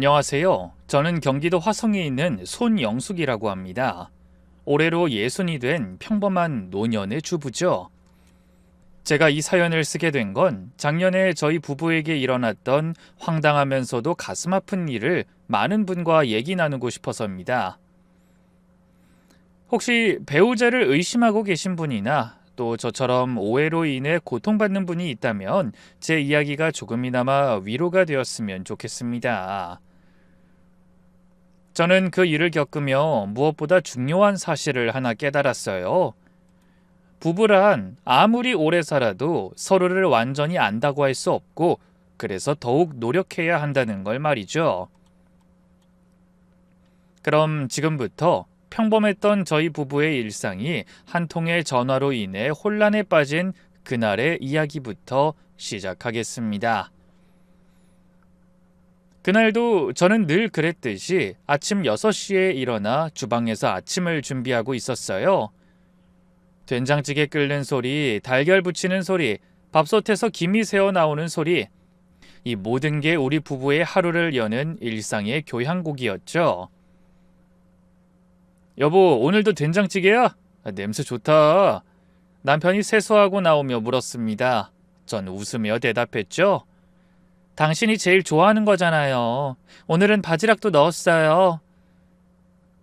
안녕하세요. 저는 경기도 화성에 있는 손영숙이라고 합니다. 올해로 60이 된 평범한 노년의 주부죠. 제가 이 사연을 쓰게 된 건 작년에 저희 부부에게 일어났던 황당하면서도 가슴 아픈 일을 많은 분과 얘기 나누고 싶어서입니다. 혹시 배우자를 의심하고 계신 분이나 또 저처럼 오해로 인해 고통받는 분이 있다면 제 이야기가 조금이나마 위로가 되었으면 좋겠습니다. 저는 그 일을 겪으며 무엇보다 중요한 사실을 하나 깨달았어요. 부부란 아무리 오래 살아도 서로를 완전히 안다고 할 수 없고, 그래서 더욱 노력해야 한다는 걸 말이죠. 그럼 지금부터 평범했던 저희 부부의 일상이 한 통의 전화로 인해 혼란에 빠진 그날의 이야기부터 시작하겠습니다. 그날도 저는 늘 그랬듯이 아침 6시에 일어나 주방에서 아침을 준비하고 있었어요. 된장찌개 끓는 소리, 달걀 부치는 소리, 밥솥에서 김이 새어 나오는 소리, 이 모든 게 우리 부부의 하루를 여는 일상의 교향곡이었죠. 여보, 오늘도 된장찌개야? 냄새 좋다. 남편이 세수하고 나오며 물었습니다. 전 웃으며 대답했죠. 당신이 제일 좋아하는 거잖아요. 오늘은 바지락도 넣었어요.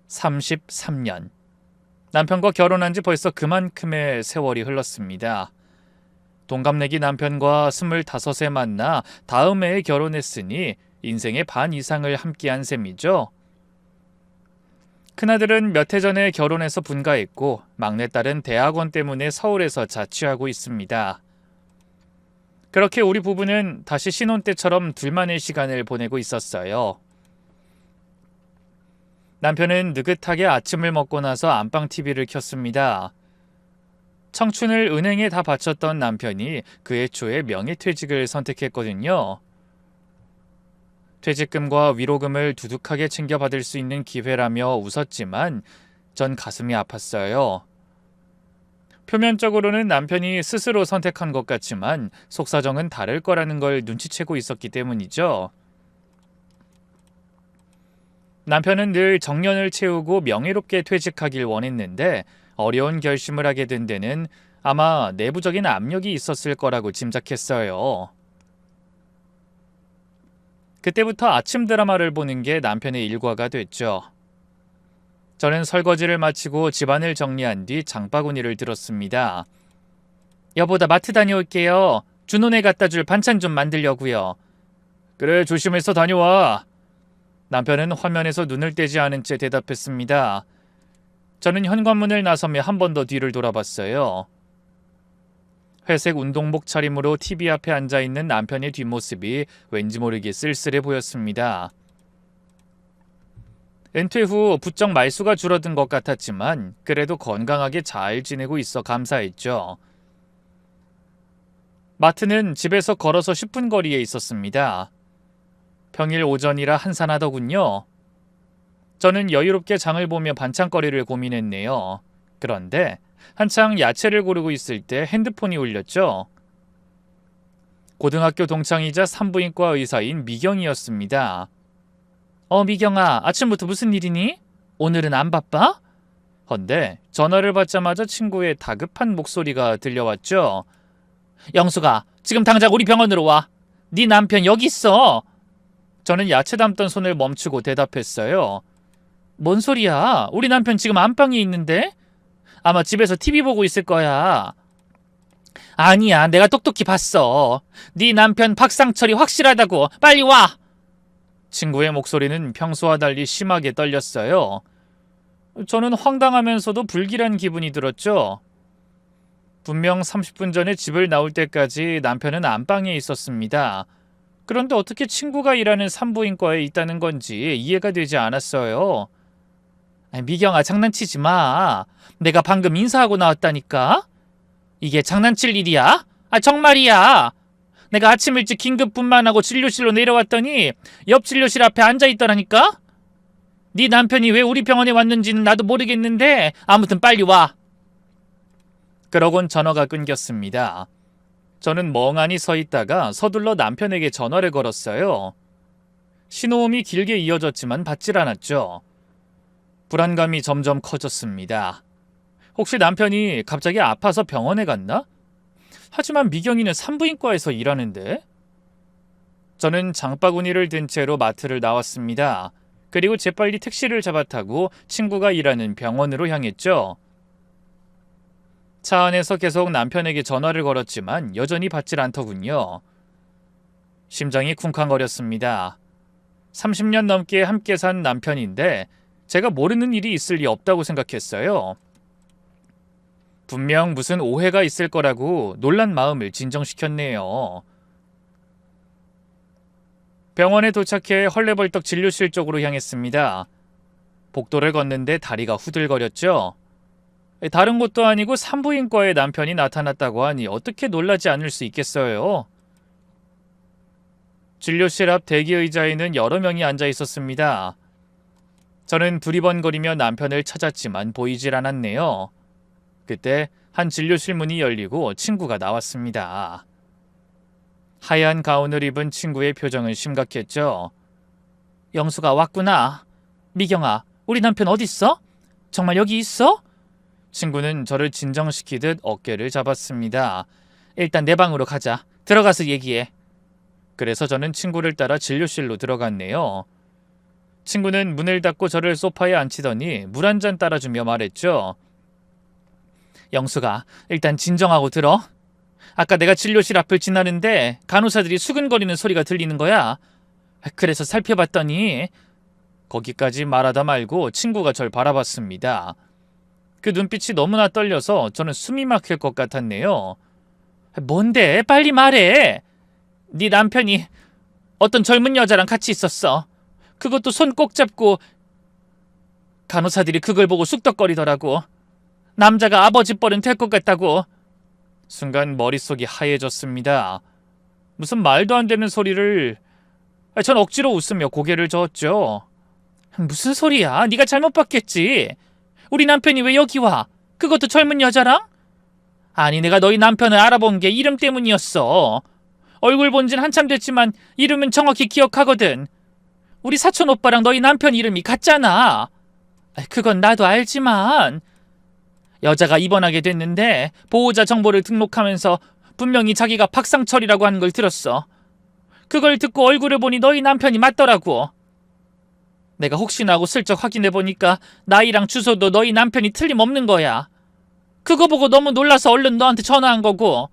33년. 남편과 결혼한 지 벌써 그만큼의 세월이 흘렀습니다. 동갑내기 남편과 25세 만나 다음 해에 결혼했으니 인생의 반 이상을 함께한 셈이죠. 큰아들은 몇 해 전에 결혼해서 분가했고 막내딸은 대학원 때문에 서울에서 자취하고 있습니다. 그렇게 우리 부부는 다시 신혼 때처럼 둘만의 시간을 보내고 있었어요. 남편은 느긋하게 아침을 먹고 나서 안방 TV를 켰습니다. 청춘을 은행에 다 바쳤던 남편이 그 해초에 명예퇴직을 선택했거든요. 퇴직금과 위로금을 두둑하게 챙겨받을 수 있는 기회라며 웃었지만 전 가슴이 아팠어요. 표면적으로는 남편이 스스로 선택한 것 같지만 속사정은 다를 거라는 걸 눈치채고 있었기 때문이죠. 남편은 늘 정년을 채우고 명예롭게 퇴직하길 원했는데 어려운 결심을 하게 된 데는 아마 내부적인 압력이 있었을 거라고 짐작했어요. 그때부터 아침 드라마를 보는 게 남편의 일과가 됐죠. 저는 설거지를 마치고 집안을 정리한 뒤 장바구니를 들었습니다. 여보, 나 마트 다녀올게요. 준호네 갖다 줄 반찬 좀 만들려고요. 그래, 조심해서 다녀와. 남편은 화면에서 눈을 떼지 않은 채 대답했습니다. 저는 현관문을 나서며 한 번 더 뒤를 돌아봤어요. 회색 운동복 차림으로 TV 앞에 앉아있는 남편의 뒷모습이 왠지 모르게 쓸쓸해 보였습니다. 은퇴 후 부쩍 말수가 줄어든 것 같았지만 그래도 건강하게 잘 지내고 있어 감사했죠. 마트는 집에서 걸어서 10분 거리에 있었습니다. 평일 오전이라 한산하더군요. 저는 여유롭게 장을 보며 반찬거리를 고민했네요. 그런데 한창 야채를 고르고 있을 때 핸드폰이 울렸죠. 고등학교 동창이자 산부인과 의사인 미경이었습니다. 미경아, 아침부터 무슨 일이니? 오늘은 안 바빠? 헌데 전화를 받자마자 친구의 다급한 목소리가 들려왔죠. 영수가, 지금 당장 우리 병원으로 와. 네 남편 여기 있어. 저는 야채 담던 손을 멈추고 대답했어요. 뭔 소리야? 우리 남편 지금 안방에 있는데? 아마 집에서 TV 보고 있을 거야. 아니야, 내가 똑똑히 봤어. 네 남편 박상철이 확실하다고. 빨리 와. 친구의 목소리는 평소와 달리 심하게 떨렸어요. 저는 황당하면서도 불길한 기분이 들었죠. 분명 30분 전에 집을 나올 때까지 남편은 안방에 있었습니다. 그런데 어떻게 친구가 일하는 산부인과에 있다는 건지 이해가 되지 않았어요. 미경아, 장난치지 마. 내가 방금 인사하고 나왔다니까. 이게 장난칠 일이야? 정말이야. 내가 아침 일찍 긴급 분만하고 진료실로 내려왔더니 옆 진료실 앞에 앉아있더라니까. 네 남편이 왜 우리 병원에 왔는지는 나도 모르겠는데 아무튼 빨리 와. 그러곤 전화가 끊겼습니다. 저는 멍하니 서 있다가 서둘러 남편에게 전화를 걸었어요. 신호음이 길게 이어졌지만 받질 않았죠. 불안감이 점점 커졌습니다. 혹시 남편이 갑자기 아파서 병원에 갔나? 하지만 미경이는 산부인과에서 일하는데? 저는 장바구니를 든 채로 마트를 나왔습니다. 그리고 재빨리 택시를 잡아타고 친구가 일하는 병원으로 향했죠. 차 안에서 계속 남편에게 전화를 걸었지만 여전히 받질 않더군요. 심장이 쿵쾅거렸습니다. 30년 넘게 함께 산 남편인데 제가 모르는 일이 있을 리 없다고 생각했어요. 분명 무슨 오해가 있을 거라고 놀란 마음을 진정시켰네요. 병원에 도착해 헐레벌떡 진료실 쪽으로 향했습니다. 복도를 걷는데 다리가 후들거렸죠. 다른 곳도 아니고 산부인과에 남편이 나타났다고 하니 어떻게 놀라지 않을 수 있겠어요. 진료실 앞 대기 의자에는 여러 명이 앉아 있었습니다. 저는 두리번거리며 남편을 찾았지만 보이질 않았네요. 그때 한 진료실 문이 열리고 친구가 나왔습니다. 하얀 가운을 입은 친구의 표정은 심각했죠. 영수가 왔구나. 미경아, 우리 남편 어딨어? 정말 여기 있어? 친구는 저를 진정시키듯 어깨를 잡았습니다. 일단 내 방으로 가자. 들어가서 얘기해. 그래서 저는 친구를 따라 진료실로 들어갔네요. 친구는 문을 닫고 저를 소파에 앉히더니 물 한 잔 따라주며 말했죠. 영수가, 일단 진정하고 들어. 아까 내가 진료실 앞을 지나는데 간호사들이 수근거리는 소리가 들리는 거야. 그래서 살펴봤더니 거기까지 말하다 말고 친구가 절 바라봤습니다. 그 눈빛이 너무나 떨려서 저는 숨이 막힐 것 같았네요. 뭔데? 빨리 말해. 네 남편이 어떤 젊은 여자랑 같이 있었어. 그것도 손 꼭 잡고 간호사들이 그걸 보고 쑥덕거리더라고. 남자가 아버지 뻘은 될 것 같다고. 순간 머릿속이 하얘졌습니다. 무슨 말도 안 되는 소리를... 전 억지로 웃으며 고개를 저었죠. 무슨 소리야? 네가 잘못 봤겠지. 우리 남편이 왜 여기 와? 그것도 젊은 여자랑? 아니, 내가 너희 남편을 알아본 게 이름 때문이었어. 얼굴 본 지는 한참 됐지만 이름은 정확히 기억하거든. 우리 사촌 오빠랑 너희 남편 이름이 같잖아. 그건 나도 알지만... 여자가 입원하게 됐는데 보호자 정보를 등록하면서 분명히 자기가 박상철이라고 하는 걸 들었어. 그걸 듣고 얼굴을 보니 너희 남편이 맞더라고. 내가 혹시나 하고 슬쩍 확인해보니까 나이랑 주소도 너희 남편이 틀림없는 거야. 그거 보고 너무 놀라서 얼른 너한테 전화한 거고.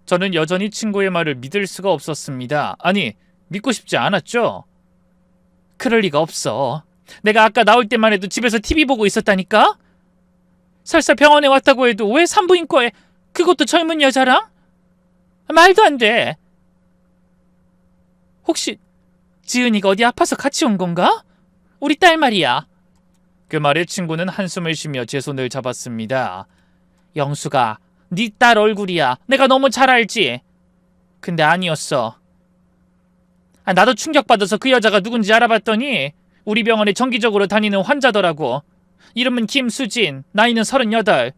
저는 여전히 친구의 말을 믿을 수가 없었습니다. 아니, 믿고 싶지 않았죠? 그럴 리가 없어. 내가 아까 나올 때만 해도 집에서 TV 보고 있었다니까? 설사 병원에 왔다고 해도 왜 산부인과에 그것도 젊은 여자랑? 말도 안 돼. 혹시 지은이가 어디 아파서 같이 온 건가? 우리 딸 말이야. 그 말에 친구는 한숨을 쉬며 제 손을 잡았습니다. 영수가, 네 딸 얼굴이야. 내가 너무 잘 알지? 근데 아니었어. 나도 충격받아서 그 여자가 누군지 알아봤더니 우리 병원에 정기적으로 다니는 환자더라고. 이름은 김수진, 나이는 38.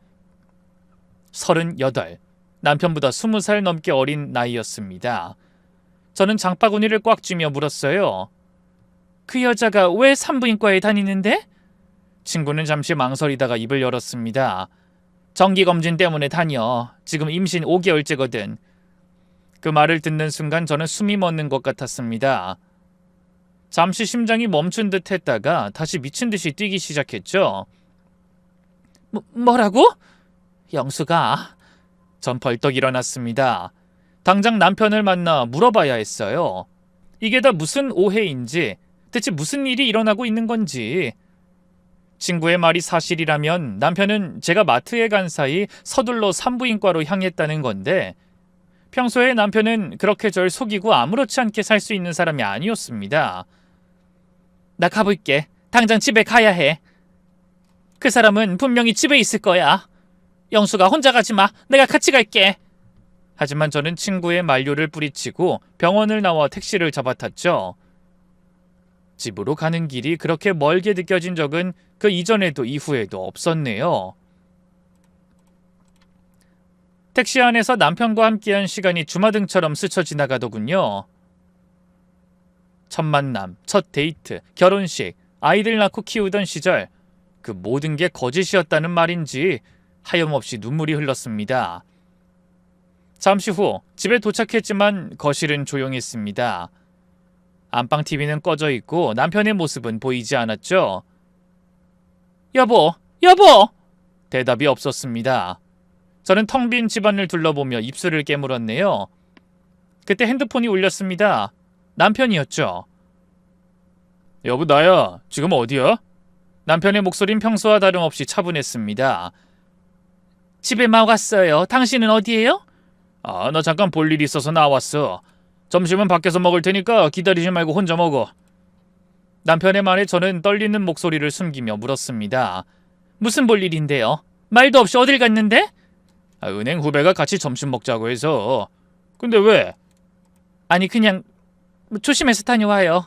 38. 남편보다 20살 넘게 어린 나이였습니다. 저는 장바구니를 꽉 쥐며 물었어요. 그 여자가 왜 산부인과에 다니는데? 친구는 잠시 망설이다가 입을 열었습니다. 정기검진 때문에 다녀. 지금 임신 5개월째거든. 그 말을 듣는 순간 저는 숨이 멎는 것 같았습니다. 잠시 심장이 멈춘 듯 했다가 다시 미친 듯이 뛰기 시작했죠. 뭐라고? 영수가... 전 벌떡 일어났습니다. 당장 남편을 만나 물어봐야 했어요. 이게 다 무슨 오해인지, 대체 무슨 일이 일어나고 있는 건지. 친구의 말이 사실이라면 남편은 제가 마트에 간 사이 서둘러 산부인과로 향했다는 건데, 평소에 남편은 그렇게 절 속이고 아무렇지 않게 살 수 있는 사람이 아니었습니다. 나 가볼게. 당장 집에 가야 해. 그 사람은 분명히 집에 있을 거야. 영수가 혼자 가지 마. 내가 같이 갈게. 하지만 저는 친구의 만류를 뿌리치고 병원을 나와 택시를 잡아탔죠. 집으로 가는 길이 그렇게 멀게 느껴진 적은 그 이전에도 이후에도 없었네요. 택시 안에서 남편과 함께한 시간이 주마등처럼 스쳐 지나가더군요. 첫 만남, 첫 데이트, 결혼식, 아이들 낳고 키우던 시절, 그 모든 게 거짓이었다는 말인지 하염없이 눈물이 흘렀습니다. 잠시 후 집에 도착했지만 거실은 조용했습니다. 안방 TV는 꺼져 있고 남편의 모습은 보이지 않았죠. 여보, 여보! 대답이 없었습니다. 저는 텅 빈 집안을 둘러보며 입술을 깨물었네요. 그때 핸드폰이 울렸습니다. 남편이었죠. 여보, 나야. 지금 어디야? 남편의 목소린 평소와 다름없이 차분했습니다. 집에 막 왔어요. 당신은 어디예요? 나 잠깐 볼 일이 있어서 나왔어. 점심은 밖에서 먹을 테니까 기다리지 말고 혼자 먹어. 남편의 말에 저는 떨리는 목소리를 숨기며 물었습니다. 무슨 볼 일인데요? 말도 없이 어딜 갔는데? 은행 후배가 같이 점심 먹자고 해서. 근데 왜? 아니 그냥 조심해서 다녀와요.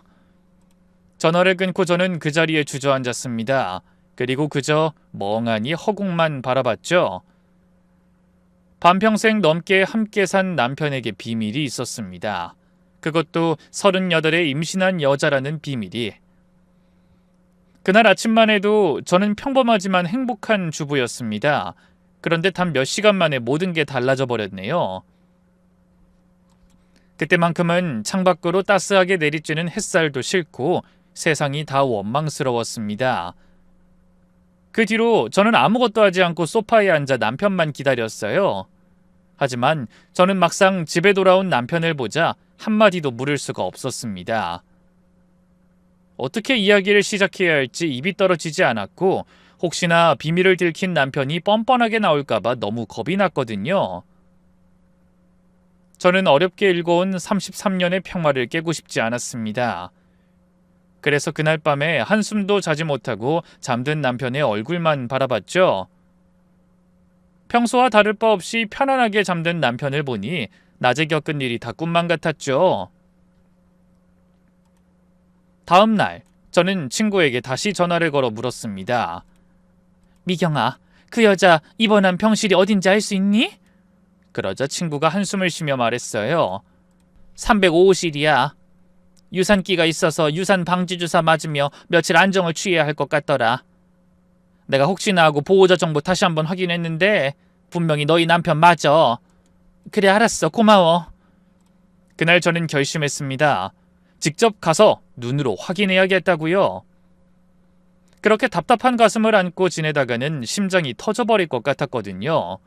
전화를 끊고 저는 그 자리에 주저앉았습니다. 그리고 그저 멍하니 허공만 바라봤죠. 반평생 넘게 함께 산 남편에게 비밀이 있었습니다. 그것도 38에 임신한 여자라는 비밀이. 그날 아침만 해도 저는 평범하지만 행복한 주부였습니다. 그런데 단 몇 시간 만에 모든 게 달라져 버렸네요. 그때만큼은 창밖으로 따스하게 내리쬐는 햇살도 싫고 세상이 다 원망스러웠습니다. 그 뒤로 저는 아무것도 하지 않고 소파에 앉아 남편만 기다렸어요. 하지만 저는 막상 집에 돌아온 남편을 보자 한마디도 물을 수가 없었습니다. 어떻게 이야기를 시작해야 할지 입이 떨어지지 않았고 혹시나 비밀을 들킨 남편이 뻔뻔하게 나올까봐 너무 겁이 났거든요. 저는 어렵게 일궈온 33년의 평화를 깨고 싶지 않았습니다. 그래서 그날 밤에 한숨도 자지 못하고 잠든 남편의 얼굴만 바라봤죠. 평소와 다를 바 없이 편안하게 잠든 남편을 보니 낮에 겪은 일이 다 꿈만 같았죠. 다음 날 저는 친구에게 다시 전화를 걸어 물었습니다. 미경아, 그 여자 입원한 병실이 어딘지 알 수 있니? 그러자 친구가 한숨을 쉬며 말했어요. 305호실이야. 유산기가 있어서 유산 방지 주사 맞으며 며칠 안정을 취해야 할 것 같더라. 내가 혹시나 하고 보호자 정보 다시 한번 확인했는데 분명히 너희 남편 맞아. 그래 알았어. 고마워. 그날 저는 결심했습니다. 직접 가서 눈으로 확인해야겠다고요. 그렇게 답답한 가슴을 안고 지내다가는 심장이 터져버릴 것 같았거든요.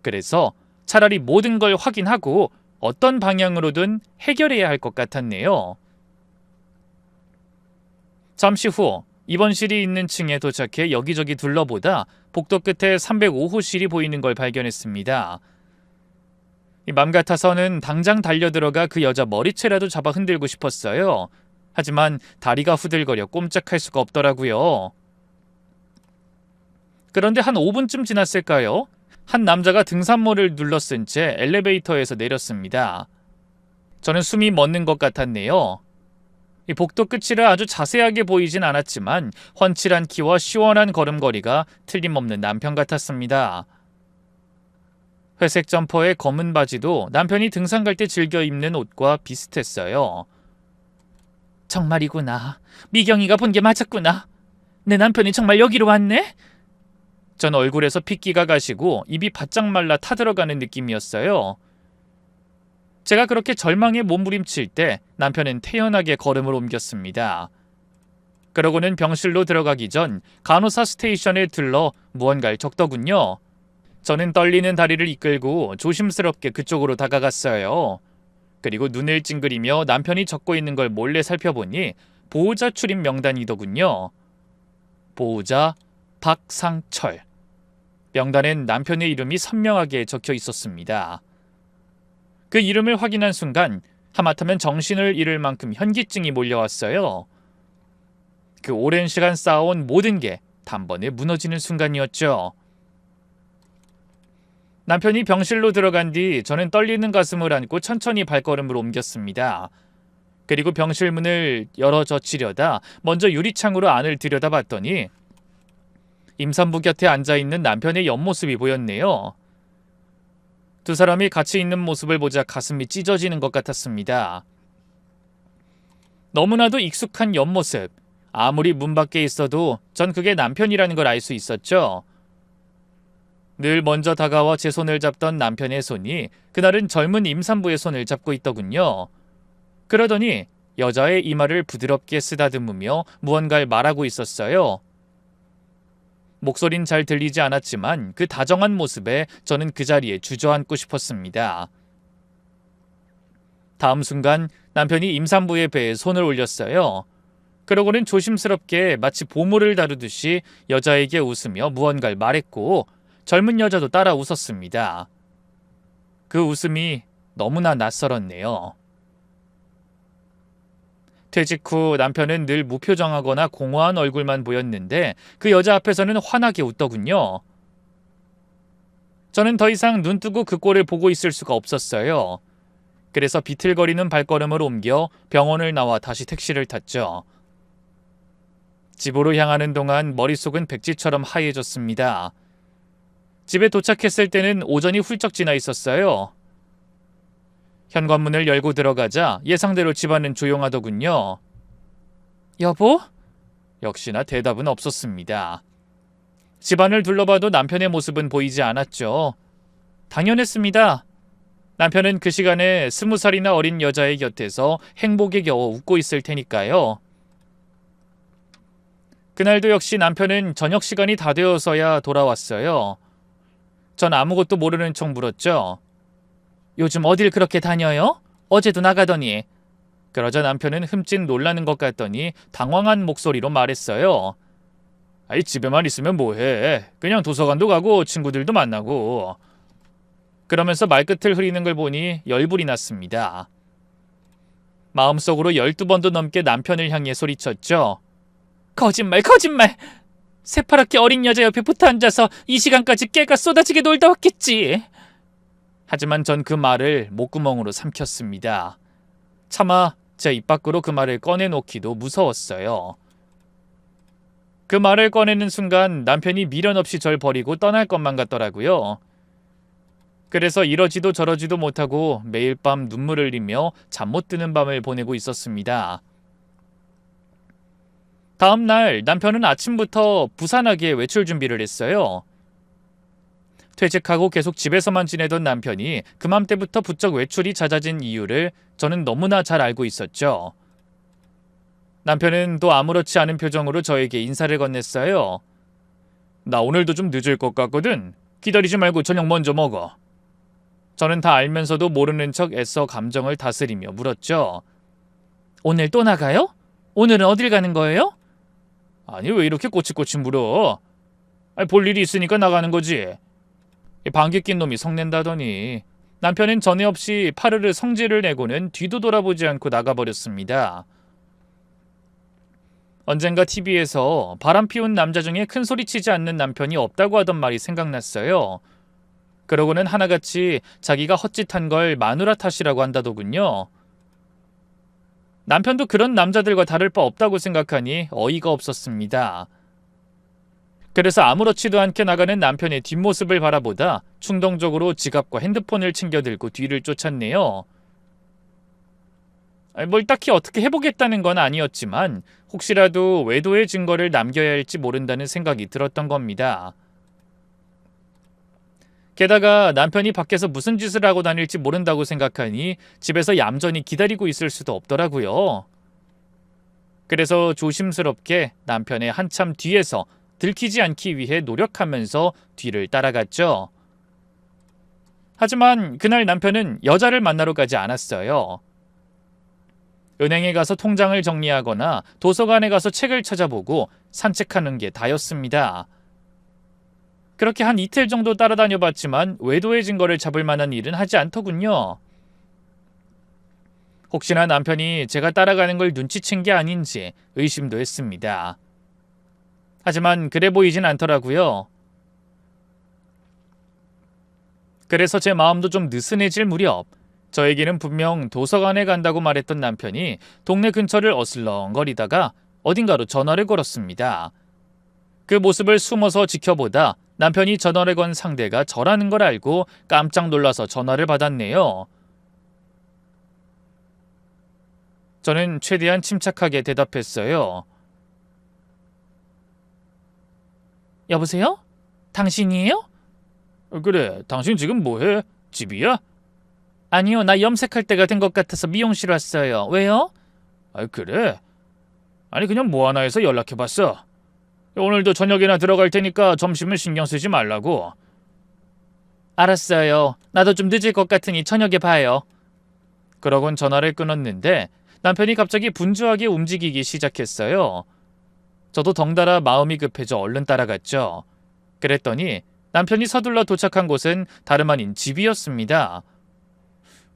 그래서 차라리 모든 걸 확인하고 어떤 방향으로든 해결해야 할 것 같았네요. 잠시 후 입원실이 있는 층에 도착해 여기저기 둘러보다 복도 끝에 305호실이 보이는 걸 발견했습니다. 맘 같아서는 당장 달려들어가 그 여자 머리채라도 잡아 흔들고 싶었어요. 하지만 다리가 후들거려 꼼짝할 수가 없더라고요. 그런데 한 5분쯤 지났을까요? 한 남자가 등산모를 눌러쓴 채 엘리베이터에서 내렸습니다. 저는 숨이 멎는 것 같았네요. 이 복도 끝이라 아주 자세하게 보이진 않았지만 훤칠한 키와 시원한 걸음걸이가 틀림없는 남편 같았습니다. 회색 점퍼에 검은 바지도 남편이 등산 갈 때 즐겨 입는 옷과 비슷했어요. 정말이구나. 미경이가 본 게 맞았구나. 내 남편이 정말 여기로 왔네? 전 얼굴에서 핏기가 가시고 입이 바짝 말라 타들어가는 느낌이었어요. 제가 그렇게 절망에 몸부림칠 때 남편은 태연하게 걸음을 옮겼습니다. 그러고는 병실로 들어가기 전 간호사 스테이션에 들러 무언가를 적더군요. 저는 떨리는 다리를 이끌고 조심스럽게 그쪽으로 다가갔어요. 그리고 눈을 찡그리며 남편이 적고 있는 걸 몰래 살펴보니 보호자 출입 명단이더군요. 보호자 박상철. 명단엔 남편의 이름이 선명하게 적혀 있었습니다. 그 이름을 확인한 순간 하마터면 정신을 잃을 만큼 현기증이 몰려왔어요. 그 오랜 시간 쌓아온 모든 게 단번에 무너지는 순간이었죠. 남편이 병실로 들어간 뒤 저는 떨리는 가슴을 안고 천천히 발걸음을 옮겼습니다. 그리고 병실 문을 열어 젖히려다 먼저 유리창으로 안을 들여다봤더니 임산부 곁에 앉아있는 남편의 옆모습이 보였네요. 두 사람이 같이 있는 모습을 보자 가슴이 찢어지는 것 같았습니다. 너무나도 익숙한 옆모습. 아무리 문 밖에 있어도 전 그게 남편이라는 걸 알 수 있었죠. 늘 먼저 다가와 제 손을 잡던 남편의 손이 그날은 젊은 임산부의 손을 잡고 있더군요. 그러더니 여자의 이마를 부드럽게 쓰다듬으며 무언가를 말하고 있었어요. 목소린 잘 들리지 않았지만 그 다정한 모습에 저는 그 자리에 주저앉고 싶었습니다. 다음 순간 남편이 임산부의 배에 손을 올렸어요. 그러고는 조심스럽게 마치 보물을 다루듯이 여자에게 웃으며 무언가를 말했고 젊은 여자도 따라 웃었습니다. 그 웃음이 너무나 낯설었네요. 퇴직 후 남편은 늘 무표정하거나 공허한 얼굴만 보였는데 그 여자 앞에서는 환하게 웃더군요. 저는 더 이상 눈 뜨고 그 꼴을 보고 있을 수가 없었어요. 그래서 비틀거리는 발걸음을 옮겨 병원을 나와 다시 택시를 탔죠. 집으로 향하는 동안 머릿속은 백지처럼 하얘졌습니다. 집에 도착했을 때는 오전이 훌쩍 지나 있었어요. 현관문을 열고 들어가자 예상대로 집안은 조용하더군요. 여보? 역시나 대답은 없었습니다. 집안을 둘러봐도 남편의 모습은 보이지 않았죠. 당연했습니다. 남편은 그 시간에 20살이나 어린 여자의 곁에서 행복에 겨워 웃고 있을 테니까요. 그날도 역시 남편은 저녁 시간이 다 되어서야 돌아왔어요. 전 아무것도 모르는 척 물었죠. 요즘 어딜 그렇게 다녀요? 어제도 나가더니. 그러자 남편은 흠칫 놀라는 것 같더니 당황한 목소리로 말했어요. 아이, 집에만 있으면 뭐해. 그냥 도서관도 가고 친구들도 만나고. 그러면서 말끝을 흐리는 걸 보니 열불이 났습니다. 마음속으로 12번도 넘게 남편을 향해 소리쳤죠. 거짓말, 거짓말! 새파랗게 어린 여자 옆에 붙어 앉아서 이 시간까지 깨가 쏟아지게 놀다 왔겠지. 하지만 전 그 말을 목구멍으로 삼켰습니다. 차마 제 입 밖으로 그 말을 꺼내놓기도 무서웠어요. 그 말을 꺼내는 순간 남편이 미련 없이 절 버리고 떠날 것만 같더라고요. 그래서 이러지도 저러지도 못하고 매일 밤 눈물을 흘리며 잠 못 드는 밤을 보내고 있었습니다. 다음 날 남편은 아침부터 부산하게 외출 준비를 했어요. 퇴직하고 계속 집에서만 지내던 남편이 그맘때부터 부쩍 외출이 잦아진 이유를 저는 너무나 잘 알고 있었죠. 남편은 또 아무렇지 않은 표정으로 저에게 인사를 건넸어요. 나 오늘도 좀 늦을 것 같거든. 기다리지 말고 저녁 먼저 먹어. 저는 다 알면서도 모르는 척 애써 감정을 다스리며 물었죠. 오늘 또 나가요? 오늘은 어딜 가는 거예요? 아니, 왜 이렇게 꼬치꼬치 물어? 볼 일이 있으니까 나가는 거지. 방귀 낀 놈이 성낸다더니 남편은 전에 없이 파르르 성질을 내고는 뒤도 돌아보지 않고 나가버렸습니다. 언젠가 TV에서 바람 피운 남자 중에 큰 소리 치지 않는 남편이 없다고 하던 말이 생각났어요. 그러고는 하나같이 자기가 헛짓한 걸 마누라 탓이라고 한다더군요. 남편도 그런 남자들과 다를 바 없다고 생각하니 어이가 없었습니다. 그래서 아무렇지도 않게 나가는 남편의 뒷모습을 바라보다 충동적으로 지갑과 핸드폰을 챙겨들고 뒤를 쫓았네요. 뭘 딱히 어떻게 해보겠다는 건 아니었지만 혹시라도 외도의 증거를 남겨야 할지 모른다는 생각이 들었던 겁니다. 게다가 남편이 밖에서 무슨 짓을 하고 다닐지 모른다고 생각하니 집에서 얌전히 기다리고 있을 수도 없더라고요. 그래서 조심스럽게 남편의 한참 뒤에서 들키지 않기 위해 노력하면서 뒤를 따라갔죠. 하지만 그날 남편은 여자를 만나러 가지 않았어요. 은행에 가서 통장을 정리하거나 도서관에 가서 책을 찾아보고 산책하는 게 다였습니다. 그렇게 한 이틀 정도 따라다녀 봤지만 외도의 증거를 잡을 만한 일은 하지 않더군요. 혹시나 남편이 제가 따라가는 걸 눈치챈 게 아닌지 의심도 했습니다. 하지만 그래 보이진 않더라고요. 그래서 제 마음도 좀 느슨해질 무렵 저에게는 분명 도서관에 간다고 말했던 남편이 동네 근처를 어슬렁거리다가 어딘가로 전화를 걸었습니다. 그 모습을 숨어서 지켜보다 남편이 전화를 건 상대가 저라는 걸 알고 깜짝 놀라서 전화를 받았네요. 저는 최대한 침착하게 대답했어요. 여보세요? 당신이에요? 그래, 당신 지금 뭐해? 집이야? 아니요, 나 염색할 때가 된 것 같아서 미용실 왔어요. 왜요? 그래? 아니, 그냥 뭐 하나 해서 연락해봤어. 오늘도 저녁이나 들어갈 테니까 점심은 신경 쓰지 말라고. 알았어요. 나도 좀 늦을 것 같으니 저녁에 봐요. 그러곤 전화를 끊었는데 남편이 갑자기 분주하게 움직이기 시작했어요. 저도 덩달아 마음이 급해져 얼른 따라갔죠. 그랬더니 남편이 서둘러 도착한 곳은 다름 아닌 집이었습니다.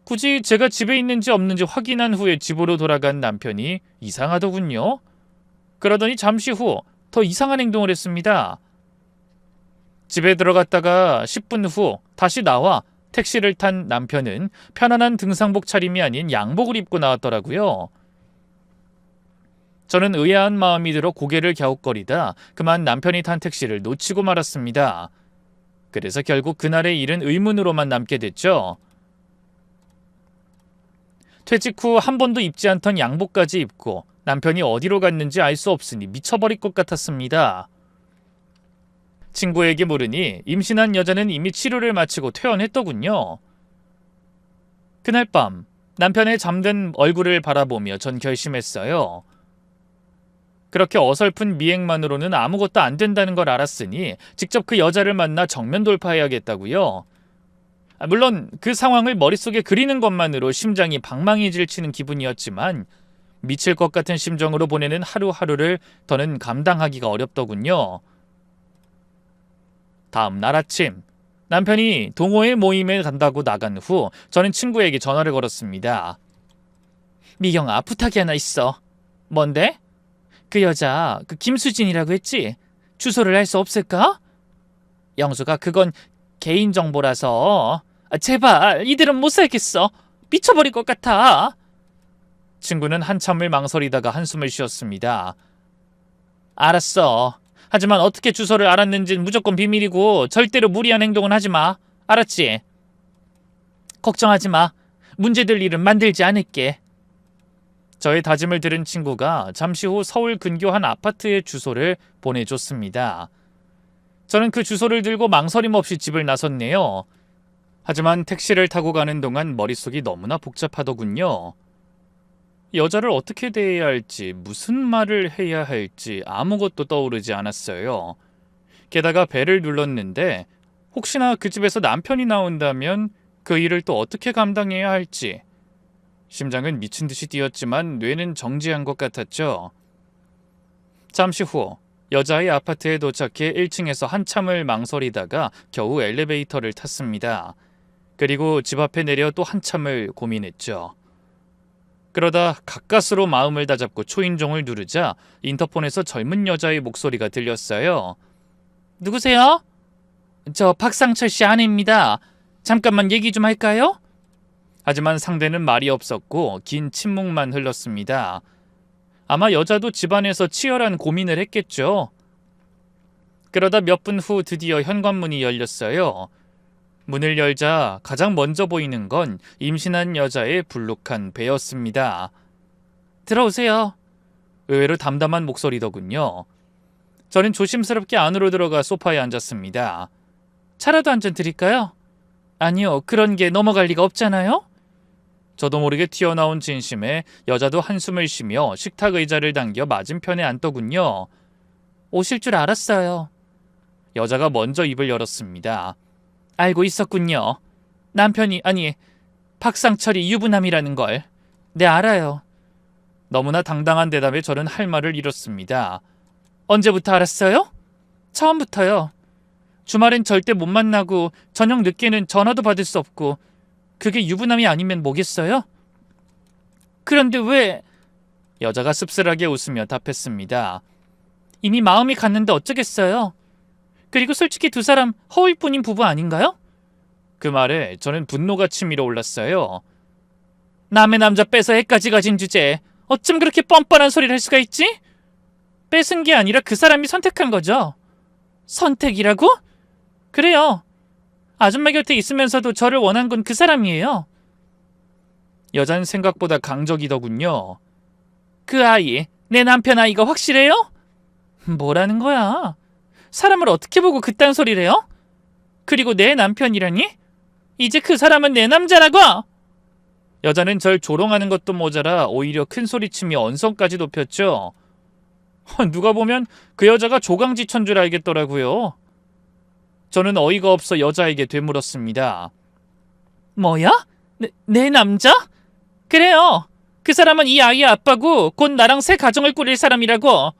굳이 제가 집에 있는지 없는지 확인한 후에 집으로 돌아간 남편이 이상하더군요. 그러더니 잠시 후 더 이상한 행동을 했습니다. 집에 들어갔다가 10분 후 다시 나와 택시를 탄 남편은 편안한 등산복 차림이 아닌 양복을 입고 나왔더라고요. 저는 의아한 마음이 들어 고개를 갸웃거리다 그만 남편이 탄 택시를 놓치고 말았습니다. 그래서 결국 그날의 일은 의문으로만 남게 됐죠. 퇴직 후 한 번도 입지 않던 양복까지 입고 남편이 어디로 갔는지 알 수 없으니 미쳐버릴 것 같았습니다. 친구에게 물으니 임신한 여자는 이미 치료를 마치고 퇴원했더군요. 그날 밤 남편의 잠든 얼굴을 바라보며 전 결심했어요. 그렇게 어설픈 미행만으로는 아무것도 안 된다는 걸 알았으니 직접 그 여자를 만나 정면 돌파해야겠다고요. 물론 그 상황을 머릿속에 그리는 것만으로 심장이 방망이질 치는 기분이었지만 미칠 것 같은 심정으로 보내는 하루하루를 더는 감당하기가 어렵더군요. 다음 날 아침 남편이 동호회 모임에 간다고 나간 후 저는 친구에게 전화를 걸었습니다. 미경아, 부탁이 하나 있어. 뭔데? 그 여자 그 김수진이라고 했지? 주소를 알 수 없을까? 영수가 그건 개인정보라서. 제발 이대로는 못 살겠어. 미쳐버릴 것 같아. 친구는 한참을 망설이다가 한숨을 쉬었습니다. 알았어. 하지만 어떻게 주소를 알았는지는 무조건 비밀이고 절대로 무리한 행동은 하지 마. 알았지? 걱정하지 마. 문제될 일은 만들지 않을게. 저의 다짐을 들은 친구가 잠시 후 서울 근교 한 아파트의 주소를 보내줬습니다. 저는 그 주소를 들고 망설임 없이 집을 나섰네요. 하지만 택시를 타고 가는 동안 머릿속이 너무나 복잡하더군요. 여자를 어떻게 대해야 할지, 무슨 말을 해야 할지 아무것도 떠오르지 않았어요. 게다가 벨을 눌렀는데 혹시나 그 집에서 남편이 나온다면 그 일을 또 어떻게 감당해야 할지. 심장은 미친 듯이 뛰었지만 뇌는 정지한 것 같았죠. 잠시 후 여자의 아파트에 도착해 1층에서 한참을 망설이다가 겨우 엘리베이터를 탔습니다. 그리고 집 앞에 내려 또 한참을 고민했죠. 그러다 가까스로 마음을 다잡고 초인종을 누르자 인터폰에서 젊은 여자의 목소리가 들렸어요. 누구세요? 저 박상철 씨 아내입니다. 잠깐만 얘기 좀 할까요? 하지만 상대는 말이 없었고 긴 침묵만 흘렀습니다. 아마 여자도 집안에서 치열한 고민을 했겠죠. 그러다 몇 분 후 드디어 현관문이 열렸어요. 문을 열자 가장 먼저 보이는 건 임신한 여자의 불룩한 배였습니다. 들어오세요. 의외로 담담한 목소리더군요. 저는 조심스럽게 안으로 들어가 소파에 앉았습니다. 차라도 한 잔 드릴까요? 아니요, 그런 게 넘어갈 리가 없잖아요. 저도 모르게 튀어나온 진심에 여자도 한숨을 쉬며 식탁 의자를 당겨 맞은편에 앉더군요. 오실 줄 알았어요. 여자가 먼저 입을 열었습니다. 알고 있었군요. 남편이, 아니, 박상철이 유부남이라는 걸. 네, 알아요. 너무나 당당한 대답에 저는 할 말을 잃었습니다. 언제부터 알았어요? 처음부터요. 주말엔 절대 못 만나고 저녁 늦게는 전화도 받을 수 없고 그게 유부남이 아니면 뭐겠어요? 그런데 왜? 여자가 씁쓸하게 웃으며 답했습니다. 이미 마음이 갔는데 어쩌겠어요? 그리고 솔직히 두 사람 허울뿐인 부부 아닌가요? 그 말에 저는 분노가 치밀어 올랐어요. 남의 남자 빼서 애까지 가진 주제에 어쩜 그렇게 뻔뻔한 소리를 할 수가 있지? 뺏은 게 아니라 그 사람이 선택한 거죠. 선택이라고? 그래요. 아줌마 곁에 있으면서도 저를 원한 건 그 사람이에요. 여자는 생각보다 강적이더군요. 그 아이, 내 남편 아이가 확실해요? 뭐라는 거야? 사람을 어떻게 보고 그딴 소리를 해요? 그리고 내 남편이라니? 이제 그 사람은 내 남자라고! 여자는 절 조롱하는 것도 모자라 오히려 큰 소리치며 언성까지 높였죠. 누가 보면 그 여자가 조강지천 줄 알겠더라고요. 저는 어이가 없어 여자에게 되물었습니다. 뭐야? 내 남자? 그래요. 그 사람은 이 아이의 아빠고 곧 나랑 새 가정을 꾸릴 사람이라고.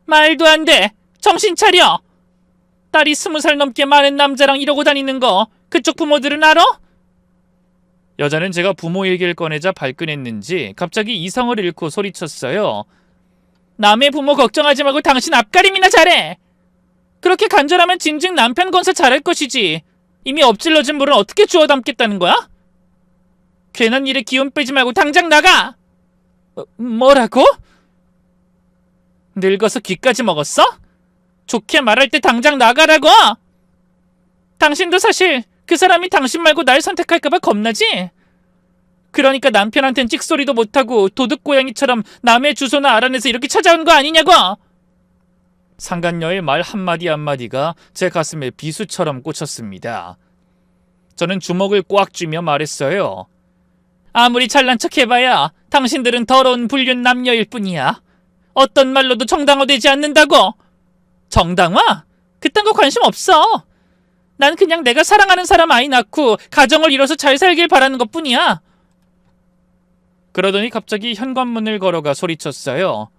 말도 안 돼. 정신 차려. 딸이 20살 넘게 많은 남자랑 이러고 다니는 거 그쪽 부모들은 알아? 여자는 제가 부모 얘기를 꺼내자 발끈했는지 갑자기 이성을 잃고 소리쳤어요. 남의 부모 걱정하지 말고 당신 앞가림이나 잘해. 그렇게 간절하면 진즉 남편 건사 잘할 것이지. 이미 엎질러진 물은 어떻게 주워 담겠다는 거야? 괜한 일에 기운 빼지 말고 당장 나가! 뭐라고? 늙어서 귀까지 먹었어? 좋게 말할 때 당장 나가라고! 당신도 사실 그 사람이 당신 말고 날 선택할까봐 겁나지? 그러니까 남편한텐 찍소리도 못하고 도둑고양이처럼 남의 주소나 알아내서 이렇게 찾아온 거 아니냐고! 상간녀의 말 한마디 한마디가 제 가슴에 비수처럼 꽂혔습니다. 저는 주먹을 꽉 쥐며 말했어요. 아무리 잘난 척 해봐야 당신들은 더러운 불륜 남녀일 뿐이야. 어떤 말로도 정당화되지 않는다고. 정당화? 그딴 거 관심 없어. 난 그냥 내가 사랑하는 사람 아이 낳고 가정을 이뤄서 잘 살길 바라는 것뿐이야. 그러더니 갑자기 현관문을 걸어가 소리쳤어요.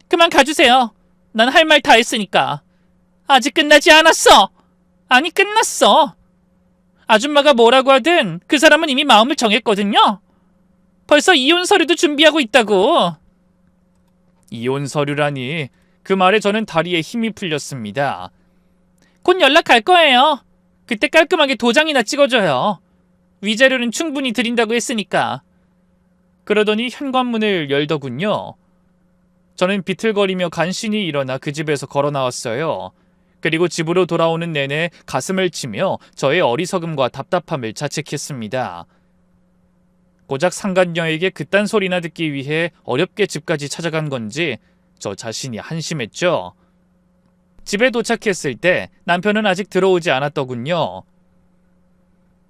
그만 가주세요. 난 할 말 다 했으니까. 아직 끝나지 않았어. 아니 끝났어. 아줌마가 뭐라고 하든 그 사람은 이미 마음을 정했거든요. 벌써 이혼 서류도 준비하고 있다고. 이혼 서류라니. 그 말에 저는 다리에 힘이 풀렸습니다. 곧 연락할 거예요. 그때 깔끔하게 도장이나 찍어줘요. 위자료는 충분히 드린다고 했으니까. 그러더니 현관문을 열더군요. 저는 비틀거리며 간신히 일어나 그 집에서 걸어 나왔어요. 그리고 집으로 돌아오는 내내 가슴을 치며 저의 어리석음과 답답함을 자책했습니다. 고작 상간녀에게 그딴 소리나 듣기 위해 어렵게 집까지 찾아간 건지 저 자신이 한심했죠. 집에 도착했을 때 남편은 아직 들어오지 않았더군요.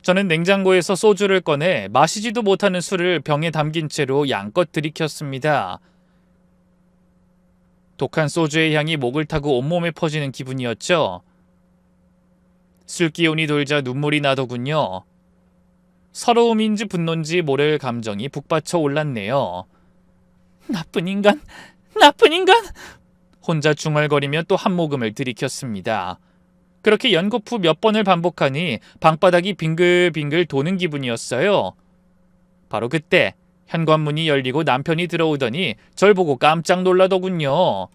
저는 냉장고에서 소주를 꺼내 마시지도 못하는 술을 병에 담긴 채로 양껏 들이켰습니다. 독한 소주의 향이 목을 타고 온몸에 퍼지는 기분이었죠. 술 기운이 돌자 눈물이 나더군요. 서러움인지 분노인지 모를 감정이 북받쳐 올랐네요. 나쁜 인간, 나쁜 인간! 혼자 중얼거리며 또 한 모금을 들이켰습니다. 그렇게 연거푸 몇 번을 반복하니 방바닥이 빙글빙글 도는 기분이었어요. 바로 그때 현관문이 열리고 남편이 들어오더니 절 보고 깜짝 놀라더군요.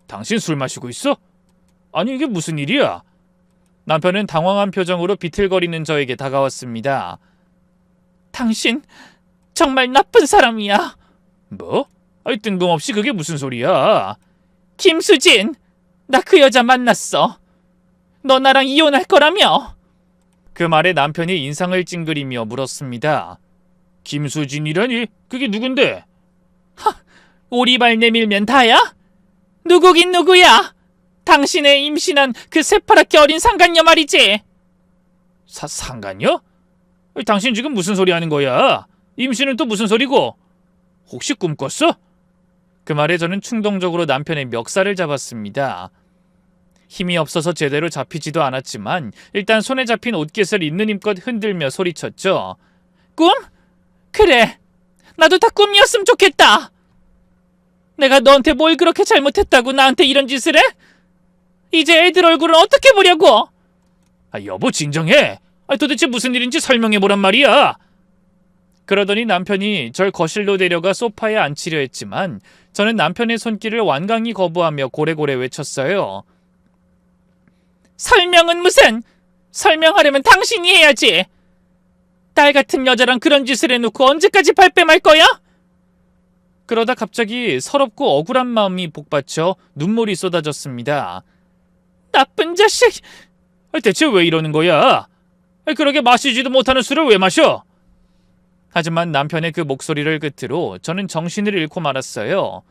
당신 술 마시고 있어? 아니 이게 무슨 일이야? 남편은 당황한 표정으로 비틀거리는 저에게 다가왔습니다. 당신 정말 나쁜 사람이야. 뭐? 아니 뜬금없이 그게 무슨 소리야? 김수진! 나 그 여자 만났어. 너 나랑 이혼할 거라며? 그 말에 남편이 인상을 찡그리며 물었습니다. 김수진이라니? 그게 누군데? 오리발 내밀면 다야? 누구긴 누구야? 당신의 임신한 그 새파랗게 어린 상간녀 말이지. 상간녀? 당신 지금 무슨 소리 하는 거야? 임신은 또 무슨 소리고? 혹시 꿈 꿨어? 그 말에 저는 충동적으로 남편의 멱살을 잡았습니다. 힘이 없어서 제대로 잡히지도 않았지만 일단 손에 잡힌 옷깃을 있는 힘껏 흔들며 소리쳤죠. 꿈? 그래. 나도 다 꿈이었으면 좋겠다. 내가 너한테 뭘 그렇게 잘못했다고 나한테 이런 짓을 해? 이제 애들 얼굴은 어떻게 보려고? 여보 진정해. 도대체 무슨 일인지 설명해보란 말이야. 그러더니 남편이 절 거실로 데려가 소파에 앉히려 했지만 저는 남편의 손길을 완강히 거부하며 고래고래 외쳤어요. 설명은 무슨? 설명하려면 당신이 해야지. 딸 같은 여자랑 그런 짓을 해놓고 언제까지 발뺌할 거야? 그러다 갑자기 서럽고 억울한 마음이 복받쳐 눈물이 쏟아졌습니다. 나쁜 자식! 대체 왜 이러는 거야? 그러게 마시지도 못하는 술을 왜 마셔? 하지만 남편의 그 목소리를 끝으로 저는 정신을 잃고 말았어요.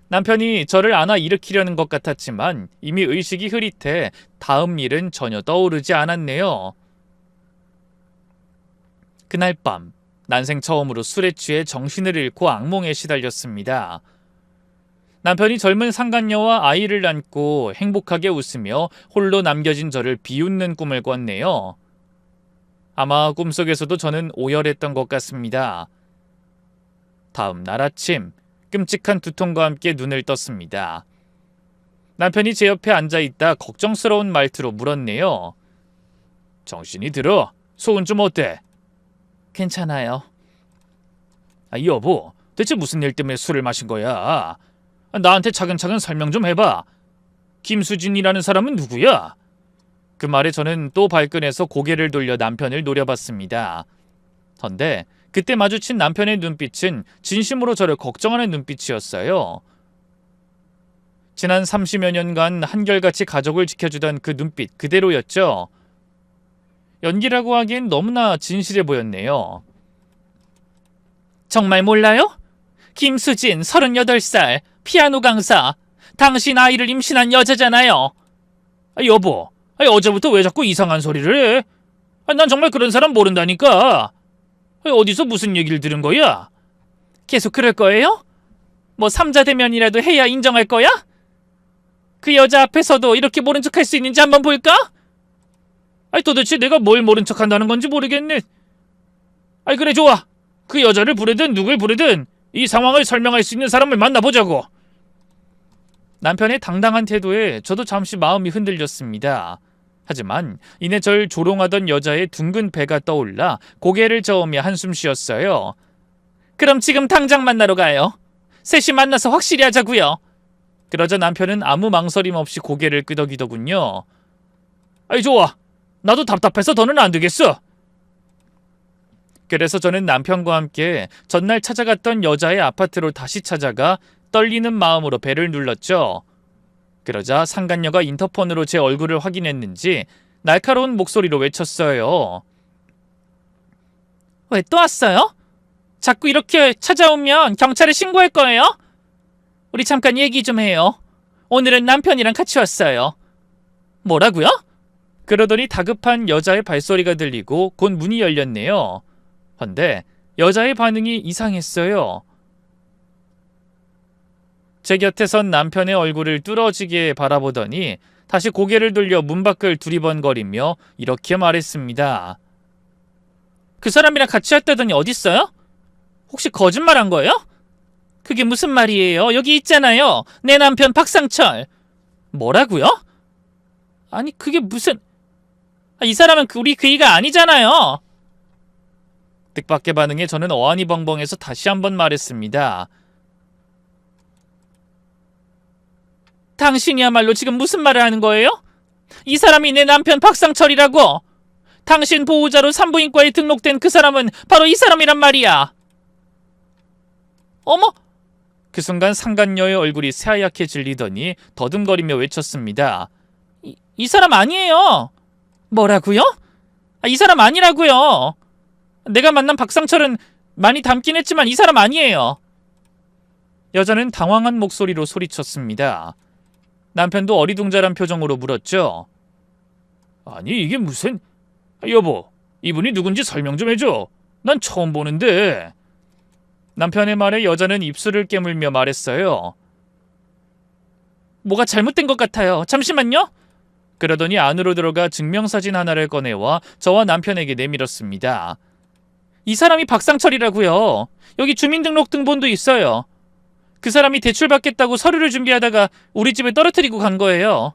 남편이 저를 안아 일으키려는 것 같았지만 이미 의식이 흐릿해 다음 일은 전혀 떠오르지 않았네요. 그날 밤, 난생 처음으로 술에 취해 정신을 잃고 악몽에 시달렸습니다. 남편이 젊은 상간녀와 아이를 안고 행복하게 웃으며 홀로 남겨진 저를 비웃는 꿈을 꿨네요. 아마 꿈속에서도 저는 오열했던 것 같습니다. 다음 날 아침, 끔찍한 두통과 함께 눈을 떴습니다. 남편이 제 옆에 앉아있다 걱정스러운 말투로 물었네요. 정신이 들어? 속은 좀 어때? 괜찮아요. 여보, 대체 무슨 일 때문에 술을 마신 거야? 나한테 차근차근 설명 좀 해봐. 김수진이라는 사람은 누구야? 그 말에 저는 또 발끈해서 고개를 돌려 남편을 노려봤습니다. 헌데 그때 마주친 남편의 눈빛은 진심으로 저를 걱정하는 눈빛이었어요. 지난 30여 년간 한결같이 가족을 지켜주던 그 눈빛 그대로였죠. 연기라고 하기엔 너무나 진실해 보였네요. 정말 몰라요? 김수진 38살 피아노 강사. 당신 아이를 임신한 여자잖아요. 여보, 어제부터 왜 자꾸 이상한 소리를 해? 난 정말 그런 사람 모른다니까. 어디서 무슨 얘기를 들은 거야? 계속 그럴 거예요? 뭐 삼자대면이라도 해야 인정할 거야? 그 여자 앞에서도 이렇게 모른 척 할 수 있는지 한번 볼까? 도대체 내가 뭘 모른 척 한다는 건지 모르겠네. 그래 좋아. 그 여자를 부르든 누굴 부르든 이 상황을 설명할 수 있는 사람을 만나보자고. 남편의 당당한 태도에 저도 잠시 마음이 흔들렸습니다. 하지만 이내 절 조롱하던 여자의 둥근 배가 떠올라 고개를 저으며 한숨 쉬었어요. 그럼 지금 당장 만나러 가요. 셋이 만나서 확실히 하자고요. 그러자 남편은 아무 망설임 없이 고개를 끄덕이더군요. 좋아. 나도 답답해서 더는 안 되겠어. 그래서 저는 남편과 함께 전날 찾아갔던 여자의 아파트로 다시 찾아가 떨리는 마음으로 배를 눌렀죠. 그러자 상간녀가 인터폰으로 제 얼굴을 확인했는지 날카로운 목소리로 외쳤어요. 왜 또 왔어요? 자꾸 이렇게 찾아오면 경찰에 신고할 거예요? 우리 잠깐 얘기 좀 해요. 오늘은 남편이랑 같이 왔어요. 뭐라고요? 그러더니 다급한 여자의 발소리가 들리고 곧 문이 열렸네요. 헌데 여자의 반응이 이상했어요. 제 곁에 선 남편의 얼굴을 뚫어지게 바라보더니 다시 고개를 돌려 문 밖을 두리번거리며 이렇게 말했습니다. 그 사람이랑 같이 왔다더니 어딨어요? 혹시 거짓말한 거예요? 그게 무슨 말이에요? 여기 있잖아요. 내 남편 박상철. 뭐라고요? 아니 그게 무슨... 이 사람은 우리 그이가 아니잖아요. 뜻밖의 반응에 저는 어안이 벙벙해서 다시 한번 말했습니다. 당신이야말로 지금 무슨 말을 하는 거예요? 이 사람이 내 남편 박상철이라고. 당신 보호자로 산부인과에 등록된 그 사람은 바로 이 사람이란 말이야. 어머! 그 순간 상간녀의 얼굴이 새하얗게 질리더니 더듬거리며 외쳤습니다. 이 사람 아니에요. 뭐라고요? 이 사람 아니라고요. 내가 만난 박상철은 많이 닮긴 했지만 이 사람 아니에요. 여자는 당황한 목소리로 소리쳤습니다. 남편도 어리둥절한 표정으로 물었죠. 아니 이게 무슨... 여보, 이분이 누군지 설명 좀 해줘. 난 처음 보는데. 남편의 말에 여자는 입술을 깨물며 말했어요. 뭐가 잘못된 것 같아요. 잠시만요. 그러더니 안으로 들어가 증명사진 하나를 꺼내와 저와 남편에게 내밀었습니다. 이 사람이 박상철이라고요. 여기 주민등록등본도 있어요. 그 사람이 대출받겠다고 서류를 준비하다가 우리 집에 떨어뜨리고 간 거예요.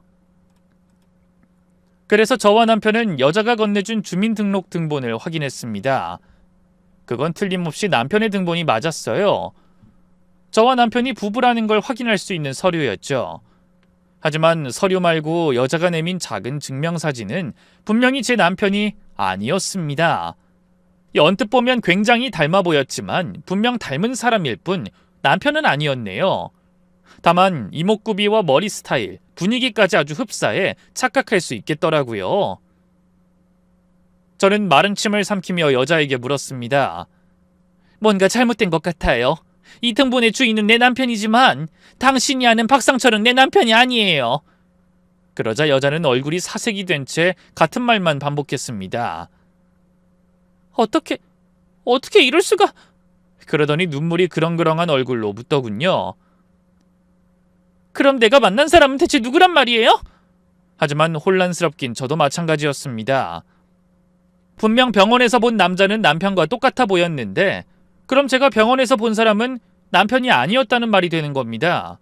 그래서 저와 남편은 여자가 건네준 주민등록등본을 확인했습니다. 그건 틀림없이 남편의 등본이 맞았어요. 저와 남편이 부부라는 걸 확인할 수 있는 서류였죠. 하지만 서류 말고 여자가 내민 작은 증명사진은 분명히 제 남편이 아니었습니다. 언뜻 보면 굉장히 닮아 보였지만 분명 닮은 사람일 뿐 남편은 아니었네요. 다만 이목구비와 머리 스타일, 분위기까지 아주 흡사해 착각할 수 있겠더라고요. 저는 마른 침을 삼키며 여자에게 물었습니다. 뭔가 잘못된 것 같아요. 이 등본의 주인은 내 남편이지만 당신이 아는 박상철은 내 남편이 아니에요. 그러자 여자는 얼굴이 사색이 된 채 같은 말만 반복했습니다. 어떻게 이럴 수가? 그러더니 눈물이 그렁그렁한 얼굴로 묻더군요. 그럼 내가 만난 사람은 대체 누구란 말이에요? 하지만 혼란스럽긴 저도 마찬가지였습니다. 분명 병원에서 본 남자는 남편과 똑같아 보였는데 그럼 제가 병원에서 본 사람은 남편이 아니었다는 말이 되는 겁니다.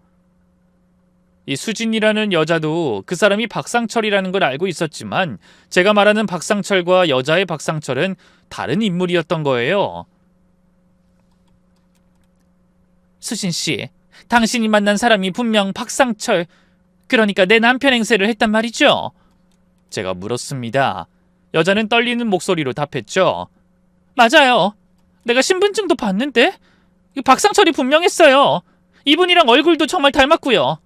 이 수진이라는 여자도 그 사람이 박상철이라는 걸 알고 있었지만 제가 말하는 박상철과 여자의 박상철은 다른 인물이었던 거예요. 수진씨, 당신이 만난 사람이 분명 박상철, 그러니까 내 남편 행세를 했단 말이죠? 제가 물었습니다. 여자는 떨리는 목소리로 답했죠. 맞아요. 내가 신분증도 봤는데 박상철이 분명했어요. 이분이랑 얼굴도 정말 닮았고요.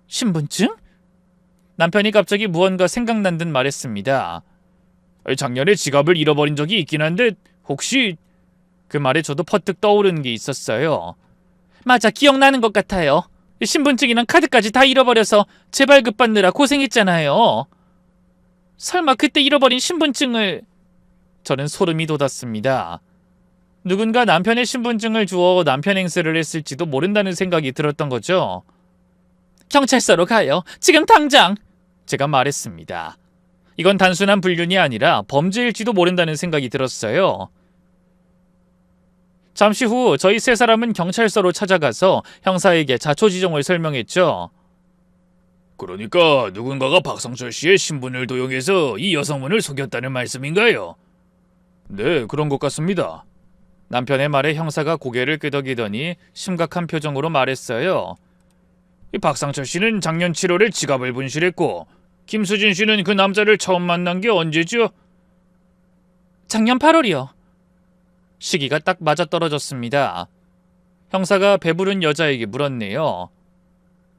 신분증? 남편이 갑자기 무언가 생각난 듯 말했습니다. 작년에 지갑을 잃어버린 적이 있긴 한데 혹시... 그 말에 저도 퍼뜩 떠오르는 게 있었어요. 맞아, 기억나는 것 같아요. 신분증이랑 카드까지 다 잃어버려서 재발급 받느라 고생했잖아요. 설마 그때 잃어버린 신분증을... 저는 소름이 돋았습니다. 누군가 남편의 신분증을 주워 남편 행세를 했을지도 모른다는 생각이 들었던 거죠. 경찰서로 가요. 지금 당장! 제가 말했습니다. 이건 단순한 불륜이 아니라 범죄일지도 모른다는 생각이 들었어요. 잠시 후 저희 세 사람은 경찰서로 찾아가서 형사에게 자초지종을 설명했죠. 그러니까 누군가가 박상철 씨의 신분을 도용해서 이 여성분을 속였다는 말씀인가요? 네, 그런 것 같습니다. 남편의 말에 형사가 고개를 끄덕이더니 심각한 표정으로 말했어요. 이 박상철 씨는 작년 7월에 지갑을 분실했고 김수진 씨는 그 남자를 처음 만난 게 언제죠? 작년 8월이요. 시기가 딱 맞아떨어졌습니다. 형사가 배부른 여자에게 물었네요.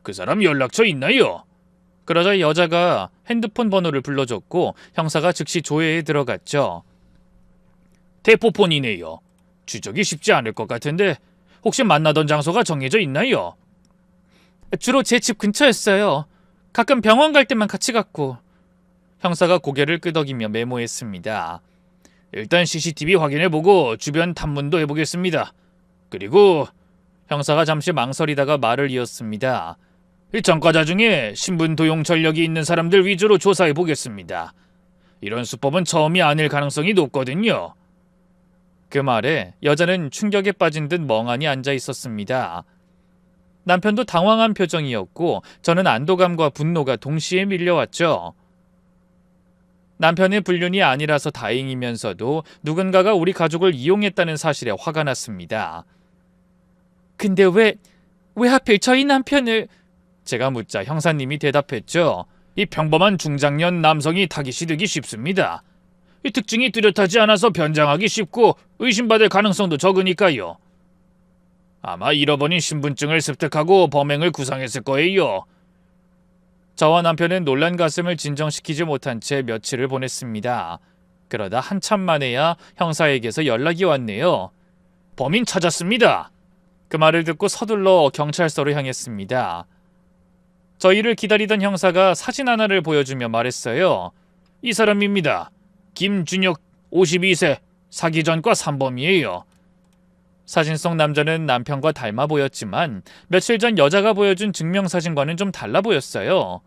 그 사람 연락처 있나요? 그러자 여자가 핸드폰 번호를 불러줬고 형사가 즉시 조회에 들어갔죠. 대포폰이네요. 추적이 쉽지 않을 것 같은데 혹시 만나던 장소가 정해져 있나요? 주로 제 집 근처였어요. 가끔 병원 갈 때만 같이 갔고. 형사가 고개를 끄덕이며 메모했습니다. 일단 CCTV 확인해보고 주변 탐문도 해보겠습니다. 그리고... 형사가 잠시 망설이다가 말을 이었습니다. 전과자 중에 신분 도용 전력이 있는 사람들 위주로 조사해보겠습니다. 이런 수법은 처음이 아닐 가능성이 높거든요. 그 말에 여자는 충격에 빠진 듯 멍하니 앉아 있었습니다. 남편도 당황한 표정이었고 저는 안도감과 분노가 동시에 밀려왔죠. 남편의 불륜이 아니라서 다행이면서도 누군가가 우리 가족을 이용했다는 사실에 화가 났습니다. 근데 왜 하필 저희 남편을... 제가 묻자 형사님이 대답했죠. 이 평범한 중장년 남성이 타깃이 되기 쉽습니다. 이 특징이 뚜렷하지 않아서 변장하기 쉽고 의심받을 가능성도 적으니까요. 아마 잃어버린 신분증을 습득하고 범행을 구상했을 거예요. 저와 남편은 놀란 가슴을 진정시키지 못한 채 며칠을 보냈습니다. 그러다 한참 만에야 형사에게서 연락이 왔네요. 범인 찾았습니다. 그 말을 듣고 서둘러 경찰서로 향했습니다. 저희를 기다리던 형사가 사진 하나를 보여주며 말했어요. 이 사람입니다. 김준혁 52세 사기 전과 산범이에요. 사진 속 남자는 남편과 닮아 보였지만 며칠 전 여자가 보여준 증명사진과는 좀 달라 보였어요.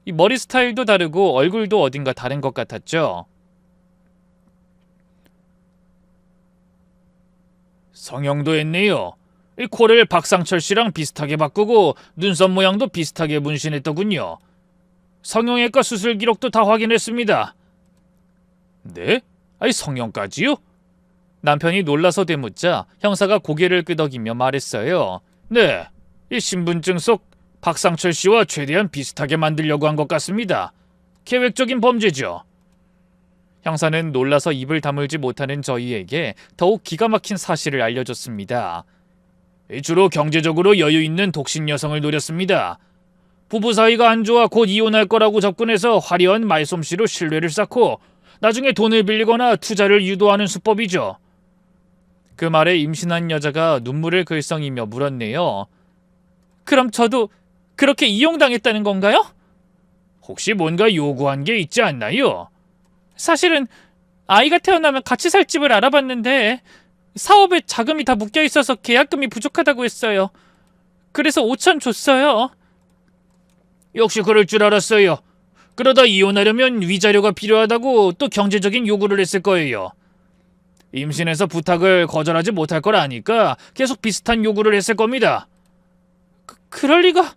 이 머리 스타일도 다르고 얼굴도 어딘가 다른 것 같았죠. 성형도 했네요. 이 코를 박상철 씨랑 비슷하게 바꾸고 눈썹 모양도 비슷하게 문신했더군요. 성형외과 수술 기록도 다 확인했습니다. 네? 아니 성형까지요? 남편이 놀라서 되묻자 형사가 고개를 끄덕이며 말했어요. 네, 이 신분증 속 박상철 씨와 최대한 비슷하게 만들려고 한 것 같습니다. 계획적인 범죄죠. 형사는 놀라서 입을 다물지 못하는 저희에게 더욱 기가 막힌 사실을 알려줬습니다. 주로 경제적으로 여유 있는 독신 여성을 노렸습니다. 부부 사이가 안 좋아 곧 이혼할 거라고 접근해서 화려한 말솜씨로 신뢰를 쌓고 나중에 돈을 빌리거나 투자를 유도하는 수법이죠. 그 말에 임신한 여자가 눈물을 글썽이며 물었네요. 그럼 저도 그렇게 이용당했다는 건가요? 혹시 뭔가 요구한 게 있지 않나요? 사실은 아이가 태어나면 같이 살 집을 알아봤는데 사업에 자금이 다 묶여 있어서 계약금이 부족하다고 했어요. 그래서 5천 줬어요. 역시 그럴 줄 알았어요. 그러다 이혼하려면 위자료가 필요하다고 또 경제적인 요구를 했을 거예요. 임신해서 부탁을 거절하지 못할 걸 아니까 계속 비슷한 요구를 했을 겁니다. 그럴 리가...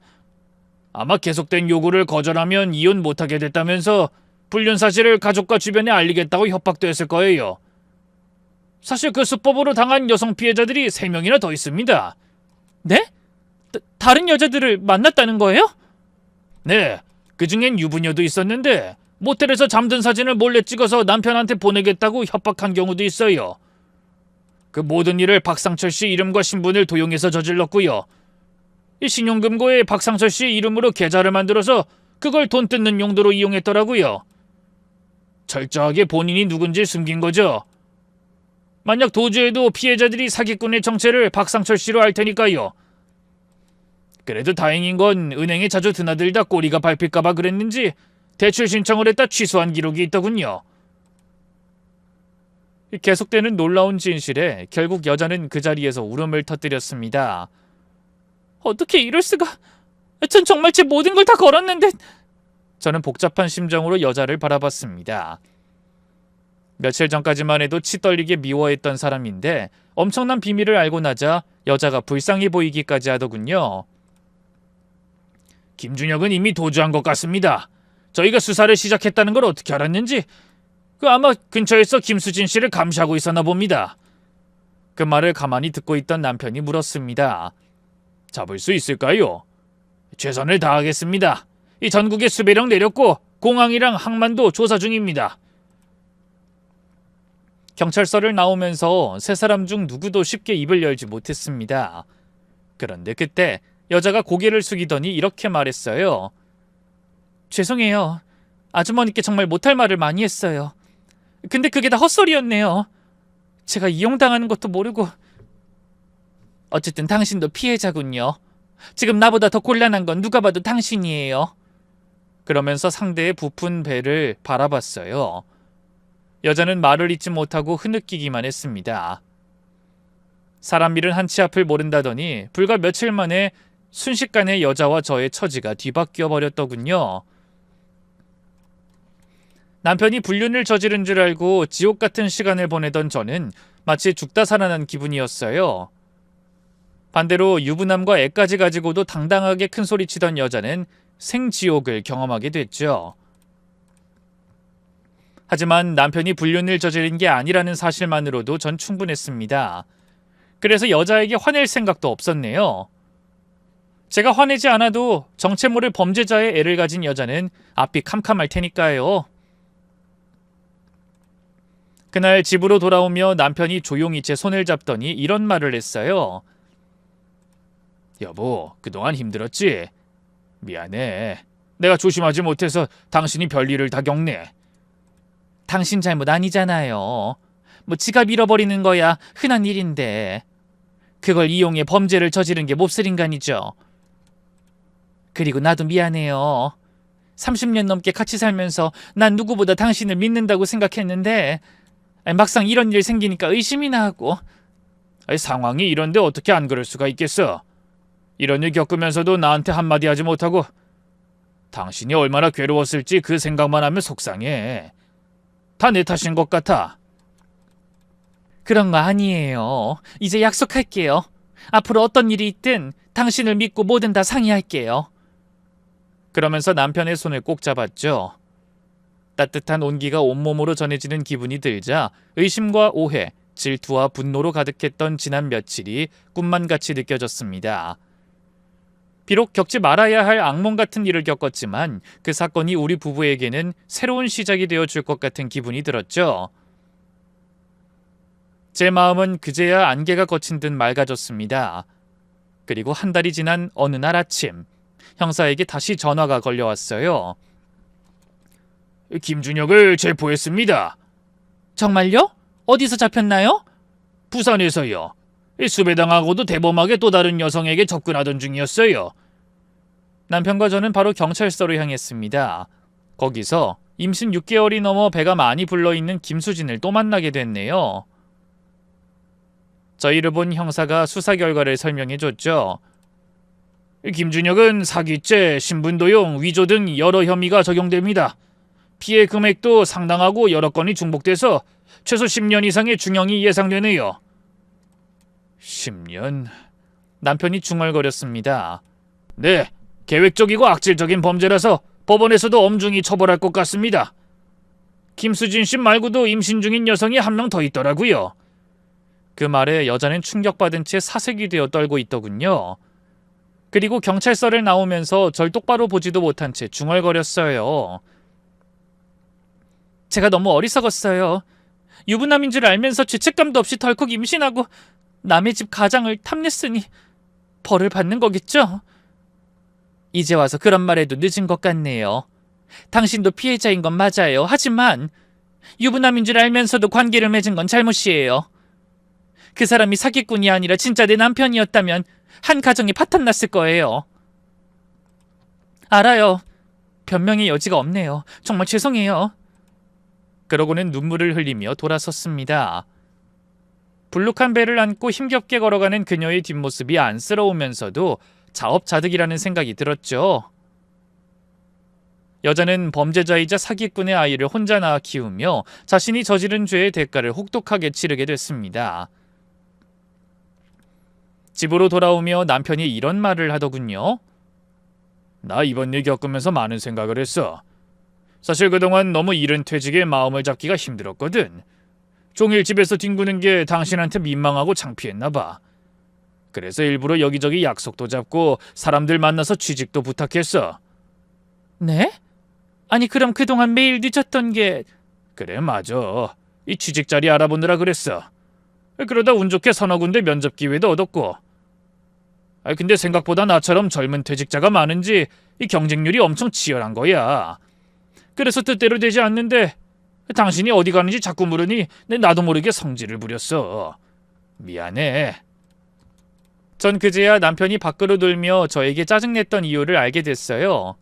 아마 계속된 요구를 거절하면 이혼 못하게 됐다면서 불륜 사실을 가족과 주변에 알리겠다고 협박도 했을 거예요. 사실 그 수법으로 당한 여성 피해자들이 3명이나 더 있습니다. 네? 다른 여자들을 만났다는 거예요? 네, 그중엔 유부녀도 있었는데 모텔에서 잠든 사진을 몰래 찍어서 남편한테 보내겠다고 협박한 경우도 있어요. 그 모든 일을 박상철 씨 이름과 신분을 도용해서 저질렀고요. 이 신용금고에 박상철 씨 이름으로 계좌를 만들어서 그걸 돈 뜯는 용도로 이용했더라고요. 철저하게 본인이 누군지 숨긴 거죠. 만약 도주해도 피해자들이 사기꾼의 정체를 박상철 씨로 알 테니까요. 그래도 다행인 건 은행에 자주 드나들다 꼬리가 밟힐까봐 그랬는지 대출 신청을 했다 취소한 기록이 있더군요. 계속되는 놀라운 진실에 결국 여자는 그 자리에서 울음을 터뜨렸습니다. 어떻게 이럴 수가... 전 정말 제 모든 걸 다 걸었는데... 저는 복잡한 심정으로 여자를 바라봤습니다. 며칠 전까지만 해도 치 떨리게 미워했던 사람인데 엄청난 비밀을 알고 나자 여자가 불쌍해 보이기까지 하더군요. 김준혁은 이미 도주한 것 같습니다. 저희가 수사를 시작했다는 걸 어떻게 알았는지 아마 근처에서 김수진 씨를 감시하고 있었나 봅니다. 그 말을 가만히 듣고 있던 남편이 물었습니다. 잡을 수 있을까요? 최선을 다하겠습니다. 이 전국에 수배령 내렸고 공항이랑 항만도 조사 중입니다. 경찰서를 나오면서 세 사람 중 누구도 쉽게 입을 열지 못했습니다. 그런데 그때 여자가 고개를 숙이더니 이렇게 말했어요. 죄송해요. 아주머니께 정말 못할 말을 많이 했어요. 근데 그게 다 헛소리였네요. 제가 이용당하는 것도 모르고... 어쨌든 당신도 피해자군요. 지금 나보다 더 곤란한 건 누가 봐도 당신이에요. 그러면서 상대의 부푼 배를 바라봤어요. 여자는 말을 잇지 못하고 흐느끼기만 했습니다. 사람 일은 한치 앞을 모른다더니 불과 며칠 만에 순식간에 여자와 저의 처지가 뒤바뀌어 버렸더군요. 남편이 불륜을 저지른 줄 알고 지옥 같은 시간을 보내던 저는 마치 죽다 살아난 기분이었어요. 반대로 유부남과 애까지 가지고도 당당하게 큰소리치던 여자는 생지옥을 경험하게 됐죠. 하지만 남편이 불륜을 저지른 게 아니라는 사실만으로도 전 충분했습니다. 그래서 여자에게 화낼 생각도 없었네요. 제가 화내지 않아도 정체 모를 범죄자의 애를 가진 여자는 앞이 캄캄할 테니까요. 그날 집으로 돌아오며 남편이 조용히 제 손을 잡더니 이런 말을 했어요. 여보, 그동안 힘들었지? 미안해. 내가 조심하지 못해서 당신이 별일을 다 겪네. 당신 잘못 아니잖아요. 지갑 잃어버리는 거야 흔한 일인데 그걸 이용해 범죄를 저지른 게 몹쓸 인간이죠. 그리고 나도 미안해요. 30년 넘게 같이 살면서 난 누구보다 당신을 믿는다고 생각했는데 막상 이런 일 생기니까 의심이나 하고. 상황이 이런데 어떻게 안 그럴 수가 있겠어. 이런 일 겪으면서도 나한테 한마디 하지 못하고. 당신이 얼마나 괴로웠을지 그 생각만 하면 속상해. 다 내 탓인 것 같아. 그런 거 아니에요. 이제 약속할게요. 앞으로 어떤 일이 있든 당신을 믿고 뭐든 다 상의할게요. 그러면서 남편의 손을 꼭 잡았죠. 따뜻한 온기가 온몸으로 전해지는 기분이 들자 의심과 오해, 질투와 분노로 가득했던 지난 며칠이 꿈만 같이 느껴졌습니다. 비록 겪지 말아야 할 악몽 같은 일을 겪었지만 그 사건이 우리 부부에게는 새로운 시작이 되어줄 것 같은 기분이 들었죠. 제 마음은 그제야 안개가 거친 듯 맑아졌습니다. 그리고 한 달이 지난 어느 날 아침, 형사에게 다시 전화가 걸려왔어요. 김준혁을 체포했습니다. 정말요? 어디서 잡혔나요? 부산에서요. 수배당하고도 대범하게 또 다른 여성에게 접근하던 중이었어요. 남편과 저는 바로 경찰서로 향했습니다. 거기서 임신 6개월이 넘어 배가 많이 불러있는 김수진을 또 만나게 됐네요. 저희를 본 형사가 수사 결과를 설명해줬죠. 김준혁은 사기죄, 신분도용, 위조 등 여러 혐의가 적용됩니다. 피해 금액도 상당하고 여러 건이 중복돼서 최소 10년 이상의 중형이 예상되네요. 10년? 남편이 중얼거렸습니다. 네, 계획적이고 악질적인 범죄라서 법원에서도 엄중히 처벌할 것 같습니다. 김수진 씨 말고도 임신 중인 여성이 한 명 더 있더라고요. 그 말에 여자는 충격받은 채 사색이 되어 떨고 있더군요. 그리고 경찰서를 나오면서 절 똑바로 보지도 못한 채 중얼거렸어요. 제가 너무 어리석었어요. 유부남인 줄 알면서 죄책감도 없이 덜컥 임신하고 남의 집 가장을 탐냈으니 벌을 받는 거겠죠? 이제 와서 그런 말해도 늦은 것 같네요. 당신도 피해자인 건 맞아요. 하지만 유부남인 줄 알면서도 관계를 맺은 건 잘못이에요. 그 사람이 사기꾼이 아니라 진짜 내 남편이었다면 한 가정이 파탄났을 거예요. 알아요. 변명의 여지가 없네요. 정말 죄송해요. 그러고는 눈물을 흘리며 돌아섰습니다. 불룩한 배를 안고 힘겹게 걸어가는 그녀의 뒷모습이 안쓰러우면서도 자업자득이라는 생각이 들었죠. 여자는 범죄자이자 사기꾼의 아이를 혼자 낳아 키우며 자신이 저지른 죄의 대가를 혹독하게 치르게 됐습니다. 집으로 돌아오며 남편이 이런 말을 하더군요. 나 이번 일 겪으면서 많은 생각을 했어. 사실 그동안 너무 이른 퇴직에 마음을 잡기가 힘들었거든. 종일 집에서 뒹구는 게 당신한테 민망하고 창피했나 봐. 그래서 일부러 여기저기 약속도 잡고 사람들 만나서 취직도 부탁했어. 네? 아니 그럼 그동안 매일 늦었던 게... 그래 맞아. 이 취직 자리 알아보느라 그랬어. 그러다 운 좋게 서너 군데 면접 기회도 얻었고. 근데 생각보다 나처럼 젊은 퇴직자가 많은지 이 경쟁률이 엄청 치열한 거야. 그래서 뜻대로 되지 않는데 당신이 어디 가는지 자꾸 물으니 나도 모르게 성질을 부렸어. 미안해. 전 그제야 남편이 밖으로 돌며 저에게 짜증냈던 이유를 알게 됐어요.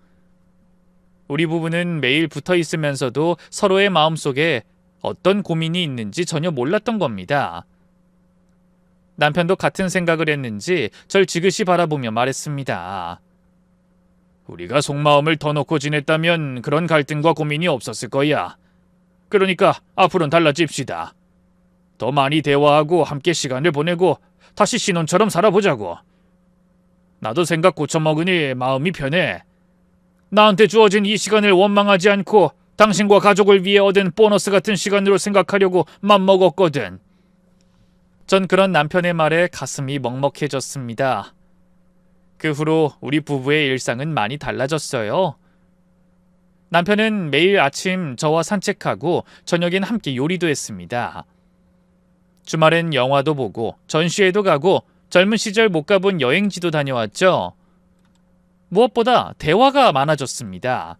우리 부부는 매일 붙어 있으면서도 서로의 마음속에 어떤 고민이 있는지 전혀 몰랐던 겁니다. 남편도 같은 생각을 했는지 절 지그시 바라보며 말했습니다. 우리가 속마음을 터놓고 지냈다면 그런 갈등과 고민이 없었을 거야. 그러니까 앞으로는 달라집시다. 더 많이 대화하고 함께 시간을 보내고 다시 신혼처럼 살아보자고. 나도 생각 고쳐먹으니 마음이 편해. 나한테 주어진 이 시간을 원망하지 않고 당신과 가족을 위해 얻은 보너스 같은 시간으로 생각하려고 맘먹었거든. 전 그런 남편의 말에 가슴이 먹먹해졌습니다. 그 후로 우리 부부의 일상은 많이 달라졌어요. 남편은 매일 아침 저와 산책하고 저녁엔 함께 요리도 했습니다. 주말엔 영화도 보고 전시회도 가고 젊은 시절 못 가본 여행지도 다녀왔죠. 무엇보다 대화가 많아졌습니다.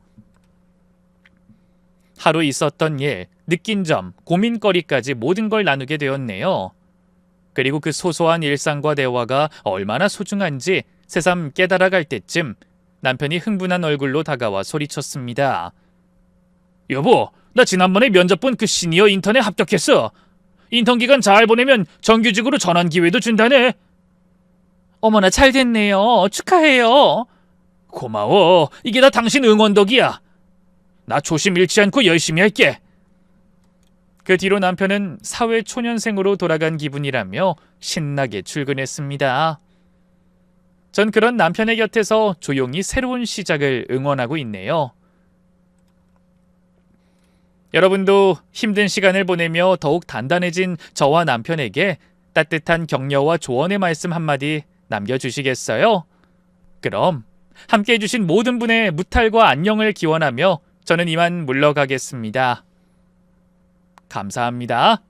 하루 있었던 일, 느낀 점, 고민거리까지 모든 걸 나누게 되었네요. 그리고 그 소소한 일상과 대화가 얼마나 소중한지 새삼 깨달아갈 때쯤 남편이 흥분한 얼굴로 다가와 소리쳤습니다. 여보, 나 지난번에 면접 본 그 시니어 인턴에 합격했어. 인턴 기간 잘 보내면 정규직으로 전환 기회도 준다네. 어머나 잘 됐네요. 축하해요. 고마워. 이게 다 당신 응원 덕이야. 나 조심 잃지 않고 열심히 할게. 그 뒤로 남편은 사회 초년생으로 돌아간 기분이라며 신나게 출근했습니다. 전 그런 남편의 곁에서 조용히 새로운 시작을 응원하고 있네요. 여러분도 힘든 시간을 보내며 더욱 단단해진 저와 남편에게 따뜻한 격려와 조언의 말씀 한마디 남겨주시겠어요? 그럼 함께 해주신 모든 분의 무탈과 안녕을 기원하며 저는 이만 물러가겠습니다. 감사합니다.